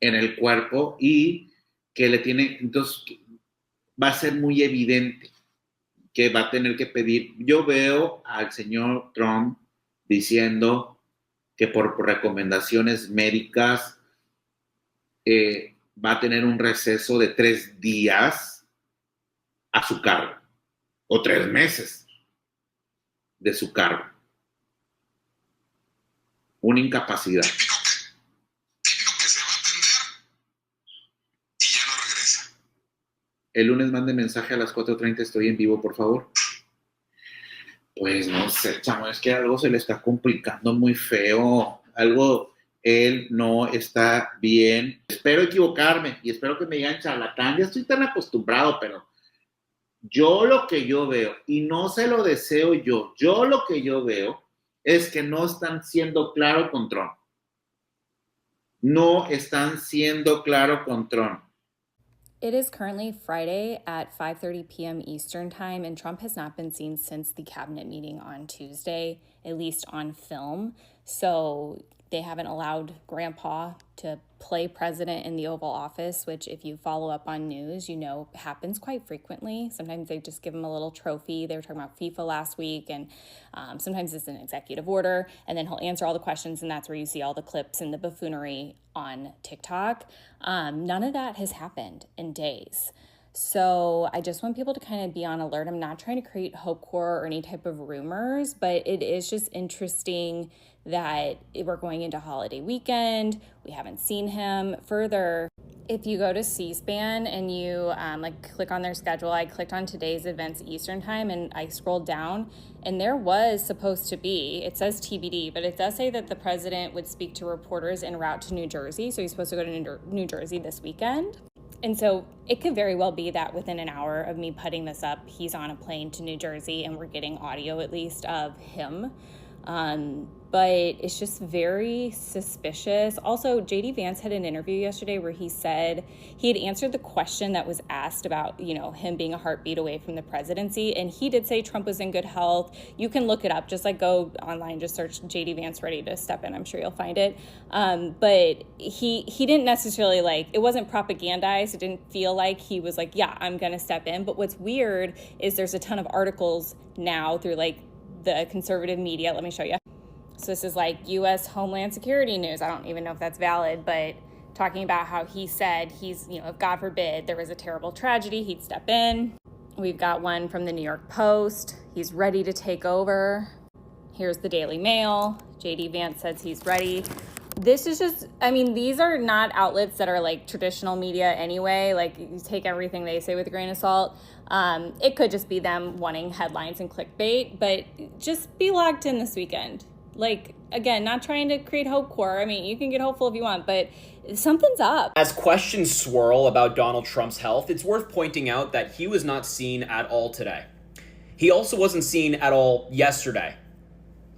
en el cuerpo y que le tiene, entonces va a ser muy evidente que va a tener que pedir. Yo veo al señor Trump diciendo que por recomendaciones médicas va a tener un receso de 3 días a su cargo o 3 meses de su cargo, una incapacidad. Típico que se va a atender y ya no regresa. El lunes mande mensaje a las 4:30, estoy en vivo, por favor. Pues no sé, chamo, es que algo se le está complicando muy feo, algo, él no está bien. Espero equivocarme y espero que me digan charlatán, ya estoy tan acostumbrado, pero yo lo que yo veo, y no se lo deseo yo lo que yo veo es que no están siendo claro con Trump. No están siendo claro con Trump. It is currently Friday at 5:30 p.m. Eastern Time, and Trump has not been seen since the cabinet meeting on Tuesday, at least on film. So they haven't allowed Grandpa to play president in the Oval Office, which, if you follow up on news, you know happens quite frequently. Sometimes they just give him a little trophy. They were talking about FIFA last week, and sometimes it's an executive order, and then he'll answer all the questions, and that's where you see all the clips and the buffoonery on TikTok. None of that has happened in days. So I just want people to kind of be on alert. I'm not trying to create hope core or any type of rumors, but it is just interesting that we're going into holiday weekend. We haven't seen him. Further, if you go to C-SPAN and you click on their schedule, I clicked on today's events Eastern Time and I scrolled down and there was supposed to be, it says TBD, but it does say that the president would speak to reporters en route to New Jersey. So he's supposed to go to New Jersey this weekend. And so it could very well be that within an hour of me putting this up, he's on a plane to New Jersey and we're getting audio at least of him. But it's just very suspicious. Also, JD Vance had an interview yesterday where he said he had answered the question that was asked about, him being a heartbeat away from the presidency. And he did say Trump was in good health. You can look it up. Just go online, just search JD Vance ready to step in. I'm sure you'll find it. But he didn't necessarily it wasn't propagandized. It didn't feel like he was yeah, I'm going to step in. But what's weird is there's a ton of articles now through the conservative media. Let me show you. So this is U.S. Homeland Security news. I don't even know if that's valid, but talking about how he said he's, if God forbid there was a terrible tragedy, he'd step in. We've got one from the New York Post. He's ready to take over. Here's the Daily Mail. JD Vance says he's ready. This is just, these are not outlets that are traditional media anyway. You take everything they say with a grain of salt. It could just be them wanting headlines and clickbait, but just be locked in this weekend. Again, not trying to create hope core. You can get hopeful if you want, but something's up. As questions swirl about Donald Trump's health, it's worth pointing out that he was not seen at all today. He also wasn't seen at all yesterday,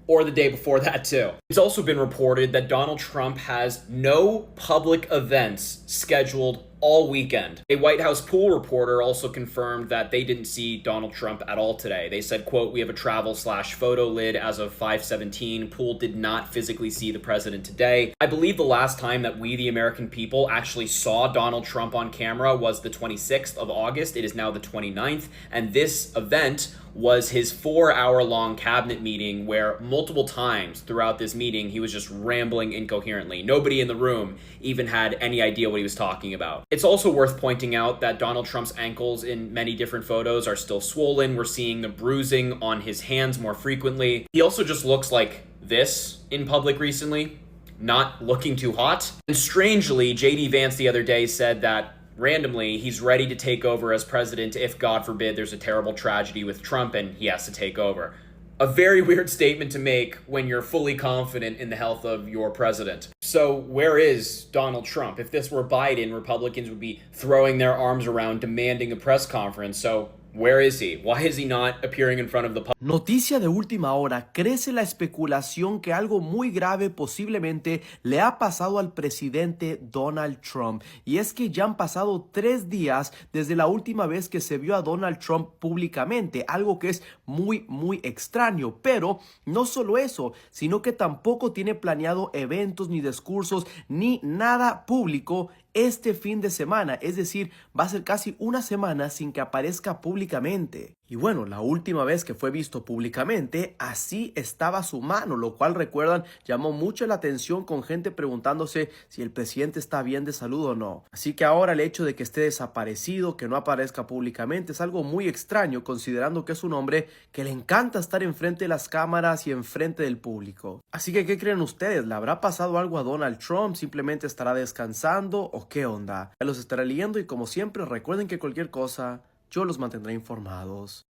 or the day before that too. It's also been reported that Donald Trump has no public events scheduled all weekend. A White House pool reporter also confirmed that they didn't see Donald Trump at all today. They said, quote, "We have a travel/photo lid as of 5:17. Pool did not physically see the president today." I believe the last time that we, the American people, actually saw Donald Trump on camera was the 26th of August. It is now the 29th, and this event was his 4-hour-long cabinet meeting where multiple times throughout this meeting he was just rambling incoherently. Nobody in the room even had any idea what he was talking about. It's also worth pointing out that Donald Trump's ankles in many different photos are still swollen. We're seeing the bruising on his hands more frequently. He also just looks like this in public recently, not looking too hot. And strangely, JD Vance the other day said that randomly, he's ready to take over as president if, God forbid, there's a terrible tragedy with Trump and he has to take over. A very weird statement to make when you're fully confident in the health of your president. So where is Donald Trump? If this were Biden, Republicans would be throwing their arms around demanding a press conference. So Where is he? Why is he not appearing in front of the public? Noticia de última hora, crece la especulación que algo muy grave posiblemente le ha pasado al presidente Donald Trump. Y es que ya han pasado 3 días desde la última vez que se vio a Donald Trump públicamente, algo que es muy extraño. Pero no solo eso, sino que tampoco tiene planeado eventos ni discursos ni nada público este fin de semana, es decir, va a ser casi una semana sin que aparezca públicamente. Y bueno, la última vez que fue visto públicamente, así estaba su mano, lo cual, recuerdan, llamó mucho la atención con gente preguntándose si el presidente está bien de salud o no. Así que ahora el hecho de que esté desaparecido, que no aparezca públicamente, es algo muy extraño, considerando que es un hombre que le encanta estar enfrente de las cámaras y enfrente del público. Así que, ¿qué creen ustedes? ¿Le habrá pasado algo a Donald Trump? ¿Simplemente estará descansando o qué onda? Ya los estaré leyendo y como siempre recuerden que cualquier cosa yo los mantendré informados.